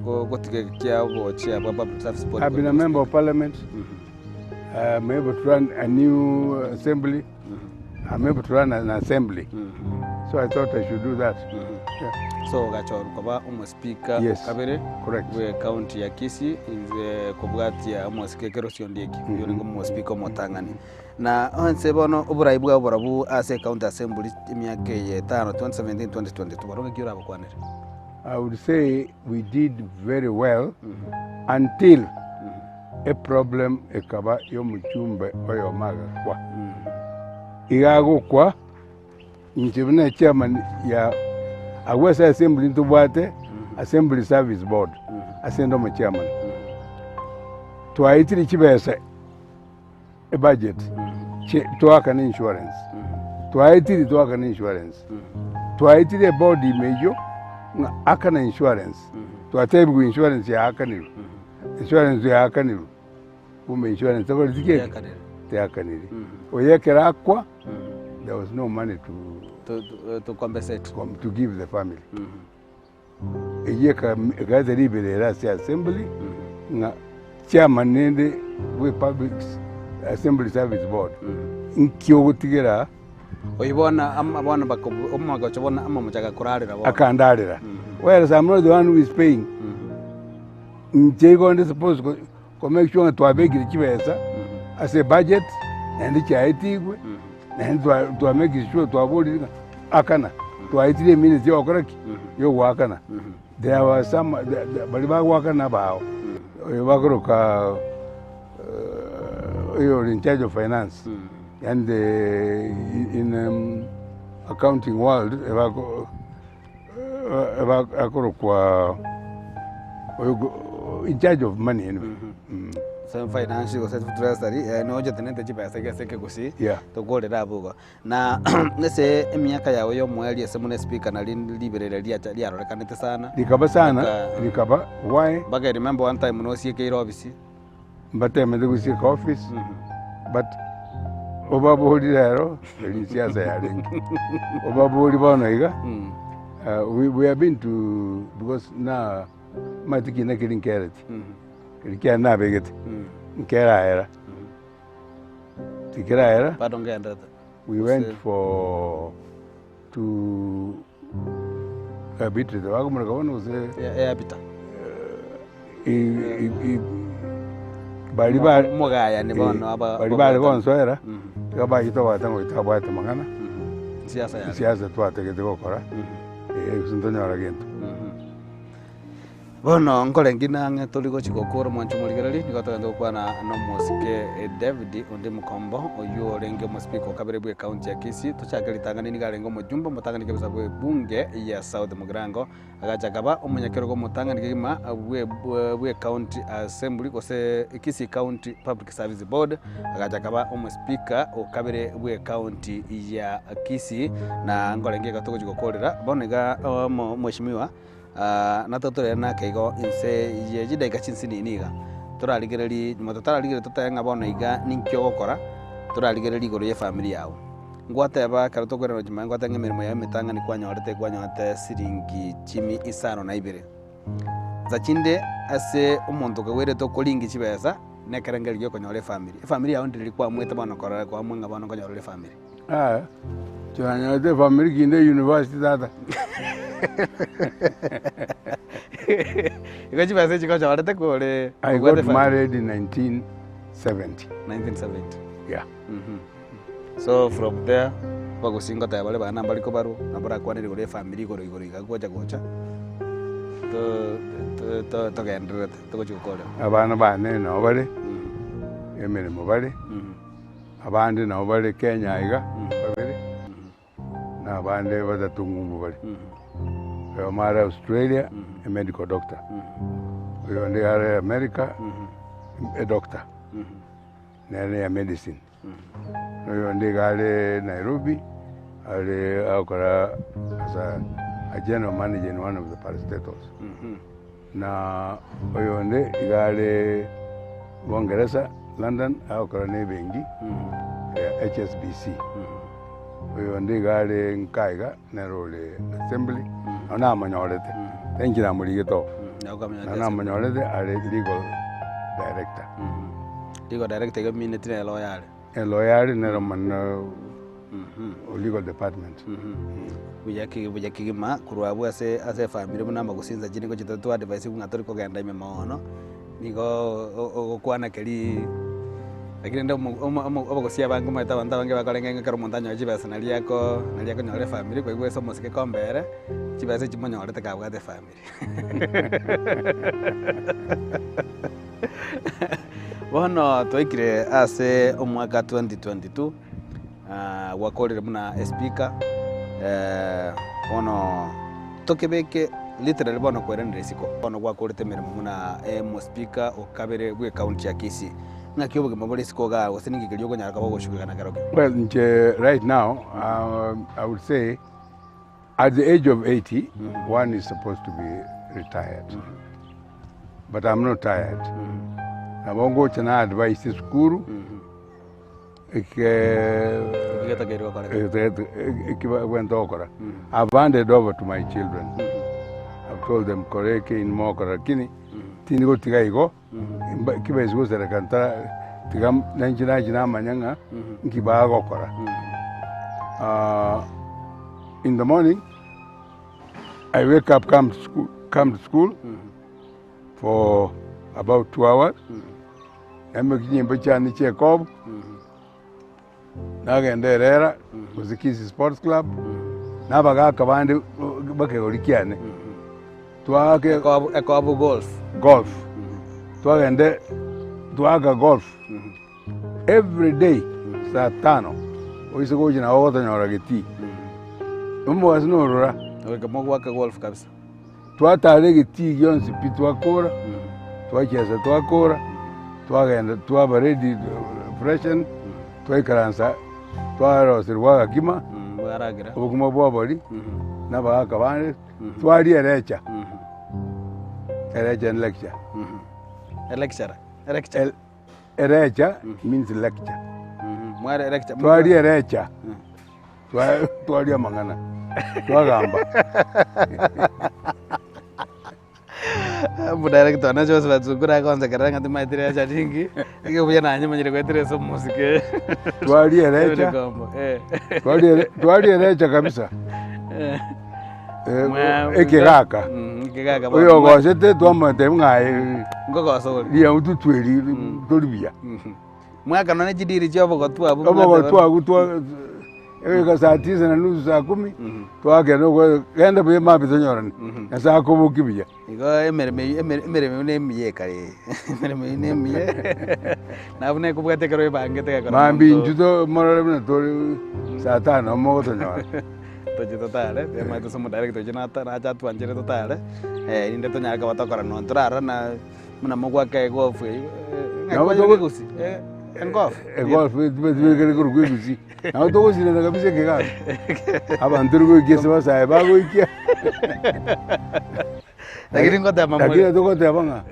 go tikia go chair public service board. I've been a member of parliament. I'm able to run a new assembly. I'm able to run an assembly. So I thought I should do that. So gacho rukoba speaker kabere correct we county ya Kisii in the kobwati ya kekero siondieki yo speaker motangani na onse bono oburaibu aborabu ase county assembly miaka yetano 2017 2022 baronga kiura abakwanere. I would say we did very well until a problem ekaba yo muchumbe oyo maga kwa igago kwa nchibune chairman ya Awesa assembly ntubwate assembly service board asendo mu chairman twaitiri kibese a budget twaka ni insurance twaitiri twaitiri board imejo akana insurance twatebu insurance ya akaniru insurance ya akaniru kuma insurance takoli zike te akaniri oyekera akwa there was no money to compensate to give the family eyeka gaza libere rasi assembly na chairman nende we public assembly service board nkyo gutigera oyibona abana bakomaga chabona ama mujaga kurarira bo akandalira whereas I'm not the one who is paying njego and supposed to make sure to abegire kibesa as a budget and chaitigwe and to make sure to avoid akana to aitire minutes yo koraki yo wakana there was some bali ba wakana bao yo bakoroka you're in charge of finance and in accounting world kwa in charge of money anyway. Some financial treasury no jetenete chipesa keseke kusi to gole rabugo na nese miaka yawe yo mweli esemune speaker na liberere lia rorekanete sana likaba why baga remember one time no sieke office but I made go office but obaboli lero ni siasa ya lengi obaboli bana iga we have been to because na matiki na kilin carrot kilikia na beget kera era tikera era pardon ganda we went to a bit the wagumura kaona use ya bita bali mogaya ne bana aba bali gonsoera kaba itoba tango itaba tamangana siasa twategete gukora kusintonyora gintu bono nkolengi nange tuligo chigokoro mwanchu muligereri nigotagenda gukwana no musike David undi mukombo oyo renge muspiko kabere bwe county ya Kisii tuchakiritangani nigarengo mujumba mutangani kebisa bwe bunge ya South Mugirango agachakaba umunyakero go mutangani kigima bwe county assembly kose Kisii County Public Service Board agachakaba umuspika okabere bwe county ya Kisii na nkolengi gatogo chigokorera bonega mheshimiwa natotore na kaigo inse yeji daika chinsini niga turaligereri matotaraligereri tutayenga bono iga ninkyo gokora turaligereri igoro ye family yawo ngwateba karuto kwera jima ngwatanga mirimo ya mitanga ni kwanyorete siringi chimi isano na ibere zachinde ase umuntu gawere to kolingi chibesa nekerengeri yo konyore family yawo ndiri kwa mwete bono korara kwa mwanga bono konyore family chonyorete family kinde university data I got married in 1970. 1970. Yeah. So from there, bagusinga tayabale bana baliko baro nabara kwanire gore family gore gocha to gendret to gochukora. Abana bane no bale. Emere mo bale. Abandi no bale Kenya iga babere. Na abandi badatungu bale. Mara Australia, a medical doctor. We only are America, a doctor. Nene a medicine. We only are Nairobi, as a general manager in one of the parastatals. Na we only are Bongeresa, London, Aukara Nebengi, HSBC. We only are in Kaiga, Nerole Assembly. Na manyorete thank you na muligeto na manyorete are legal director ga ministry lawyer ne roman legal department bujaki ma kurwabu ase family munamba gusinza jini ko chitatu advice kungatori ko genda ime maono nigo okwana keri lakini ndo obagosia bangu mata banda bange bakolenga karo montaño chibasa naliako nyore family kwa hivyo somo sike kombere chibasa chimonyo rete kabwa de family bono toikire ase omwaka 2022 wakorire muna speaker bono tokebeke literally bono kwerendere siko bono gwakorite mirimo muna mo speaker okabere bwe county ya Kisii. Well, right now, I would say at the age of 80, one is supposed to be retired. But I'm not tired. I won't go to advice to school. I've handed over to my children. I've told them, Koreke in Mokara Kini. Tinigo Tigaigo, Kibas was a cantara, Tigam, Nanjina Manyanga, Kibago Kora. In the morning, I wake up, come to school for about 2 hours. I'm making a Bachani Chekhov. Nagende Herrera was the Kisii Sports Club. Nabaga Kavandi Bakorikiane. Ekoabu golf. Tuagende tuaga golf. Every day saa 5 oise goje na ogo tanyora geti. Umu wasinurura. Kama waka golf kabisa. Tuatare geti yonsi pitwakora. Tuacheza twakora. Tuagenda tuaba ready freshen. Tuikaransa. Tuaro sirwaga kima. Waragira. Obukuma bwabali. Nabaga kabane. Tuari erecha. Erecha lecture. Lecture. Erecha means lecture. mware erecha twali erecha twali amang'ana twagamba director na chose batsukura kwanza karanga timaitire acha tingi ikebuya nanye manyire kwetire so musike twali erecha twali erecha kabisa ekigaka oyo gosete twamate ng'aye ngogosori ria ututweri tolibia mwaka none jidiri chobo gotwa eweka saa 9:30 saa 10 twagenda genda bwe mabitho nyorani na saa kubuki bia igo emereme nemiye kare emereme nemiye nabune kubwate karo bangete karo mambi njuto morale buna tori saa 5 mo tonyora tojito tare ema to somo director jinata na cha twanjire to tare inde to nyaka batokora no nturara na muna mogwa ke gofu ngako yogusi golf twegere kurugwigusi nawe togosire kabisa kigaka abantu rugwigese basaye bagoikia lakini ngote mamwe lakini togote abanga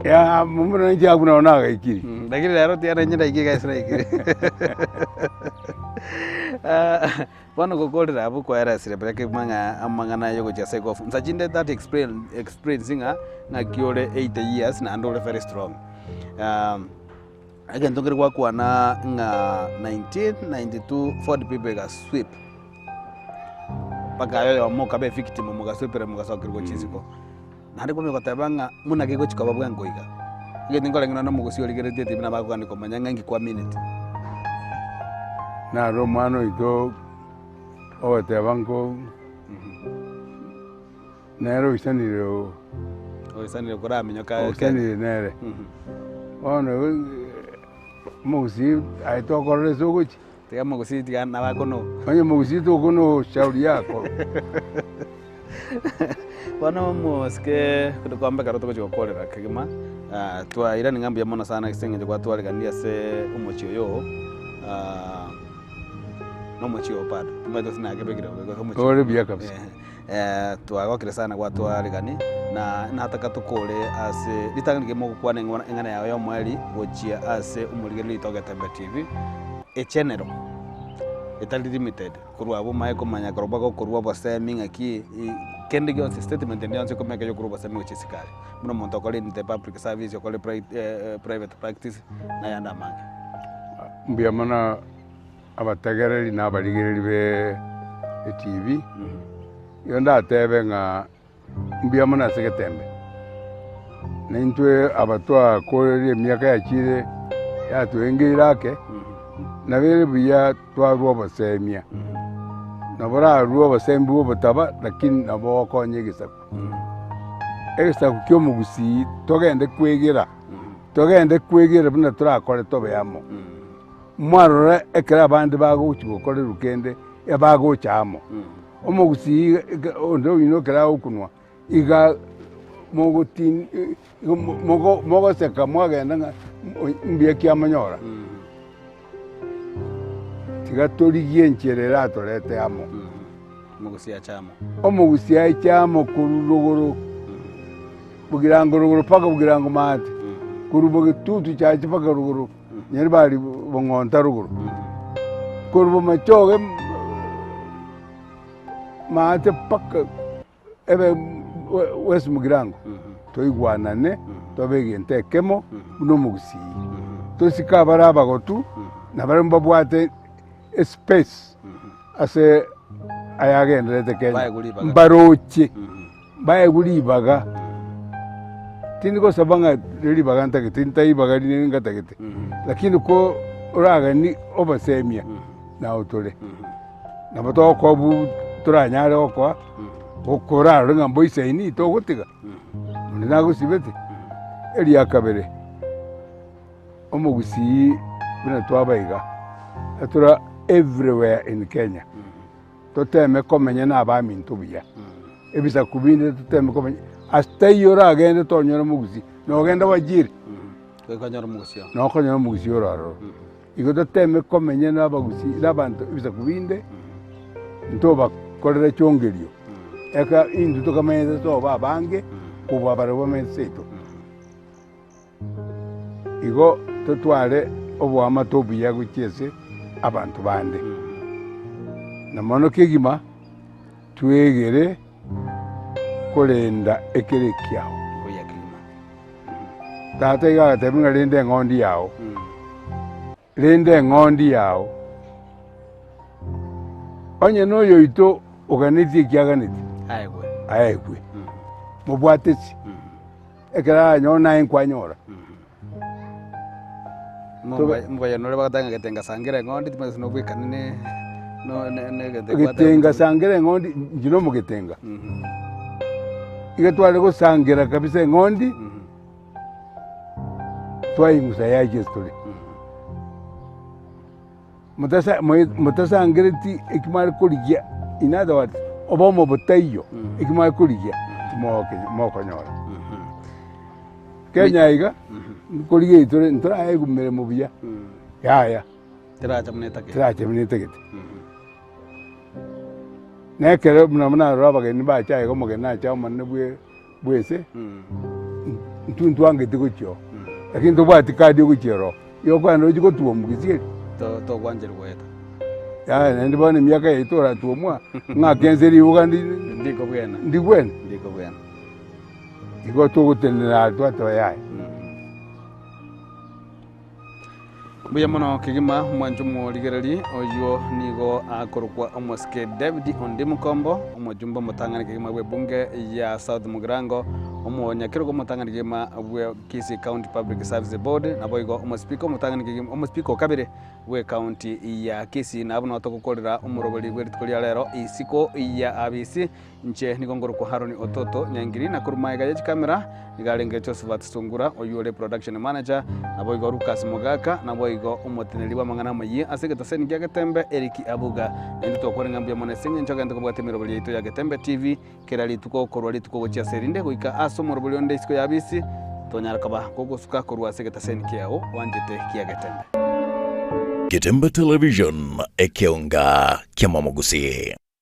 ya mumura nje abuna onaga ikiri lakini lero tiana nyenda ikiga isra ikiri Wano kukolera abu kwa era sire breke amangana yogo chase golf msajinde that experience nga kiore 8 years na ando very strong again tongere kwa kuana nga 1992 Ford people ga sweep paka yo mo kabe victim mo ga sweep mo ga sokir go chisiko nari ko me ko tabanga muna ke go chikaba bwa ngoiga again ngora ngina no mo go siori gere tete bina ba ko andiko manyanga ngi kwa minute na romano ito o te banco nero isaniro o isaniro kora minyoka o isaniro nere ono musi aito korre sogochi tiga musi tiga na ba kono onye musi to kono shauri yako wana muske kutokombe karoto ko chokolera kigima twa ira ningambi yamona sana kisenge kwa twali kandia se umuchi yo no muchi opado tumeto sina kebegire ko muchi ore bia kabisa twagokire sana kwa twali kani na nataka tukole ase litangike mo kwa ngana yawe yo mwali gochia ase umurigere litoge Tembe TV echenero etali limited kurwa abo mai komanya karoba ko kurwa basemi ngaki kende gyo statement ndio nse komeka yo kurwa basemi uchisikali muno monto ko ni public service ko private practice na yanda manga mbia mana abatagereri na barigereri be TV yonda tebe nga mbia mana sege Tembe nintwe abatwa korere miaka ya chire ya tuengeirake na bere bia twarwo basemia na bara ruo basembi wo bataba lakini nabo konyegisa egisa kyo mugusi togende kwegera buna turakore tobe yamo mwarora ekera bandi bago chikokore rukende yabago chamo omugusi ondo ino kera okunwa iga mogotin mogo seka mwagenda nga mbia kiamanyora tigatorigie ncherera torete amo mugusi achamo omugusi achamo kuruguru bugirango ruguru paka bugirango mate kuruboge tutu chachi paka ruguru nyeri bari bongonta ruguru kurubo machoge mate paka ebe wes mugirango toigwanane tobegente kemo uno mugusi tosika baraba gotu na baramba bwate space ase ayagendete Kenya mbaroche baye gulibaga tindiko sabanga libaga ntake tintaibaga ninga takete lakini ko uraga ni obasemia na otole na bato ko bu turanyare okwa okora runga mboise ini to gutiga ndina gusibete eri akabere omugusi bina twabaiga atura everywhere in Kenya toteme komenya na bamintu biya ebisa kubinde toteme komenya astayora agende tonyora mugusi no genda wajiri ko kanyora mugusi no kanyora mugusi oraro igo toteme komenya na bagusi nabantu ebisa kubinde ntoba korere chongerio eka indu tokamenya to babange kuba baro bamenseto igo totware obwama tobuya guchese abantu bande na mono kegima twegere kolenda ekere kyao oya kigima tata iga tebinga lende ngondi yao onye noyo ito oganiti kyaganiti aegwe mubwatesi ekera nyona enkwanyora mubaya nore bagatanga getenga sangira ngondi timaze no bwikanine ne getenga sangira ngondi njino mugetenga igatwale ko sangira kabisa ngondi twayingusa yaje story mutasa ngiriti ikimari kuligia in other words obomo botayo ikimari kuligia moko nyora Kenya iga kuligia itore ntora ayegumere mubiya ya tiracha mnetake nekere mna roba geni ba cha igo mogena cha manne bwese ntuntu wange tikucho lakini tobwati kadi kuchero yoko ano jiko tuo mugisiye to kwanjeri kweta ya ndi bone miaka itora tuomwa nga kenzeri ugandi ndiko bwena iko to gutenera twata yaye buya mono kigima mwanju mu ligerali oyo nigo akorukwa omoske David Ondimukombo omujumba mutangana kigima bwe bunge ya South Mugirango omonyakiro mutangana kigima bwe Kisii County Public Service Board naboigo omospiko mutangana kigima omospiko kabire bwe county ya Kisii nabuno atokukorera omuroboli bwe ritkolya lero isiko ya ABC nche nigongorukwa Haroni Ototo Nyangiri na kurumaiga ya kamera nigalenge Josephat Sungura oyole production manager naboigo Lucas Mugaka naboigo umuteneli wa mangana mayi asegeta seni ya Getembe Eriki Abuga ndito korengambya mone singe nchoga ndiko bwate miroboli yetu ya Getembe TV kerali tuko korwali tuko gocha serinde kuika aso moroboli onde isiko ya ABC tonyara kaba kogosuka korwa segeta seni kiao wanjete kia Getembe Getembe Television ekeonga kya Mamogusi.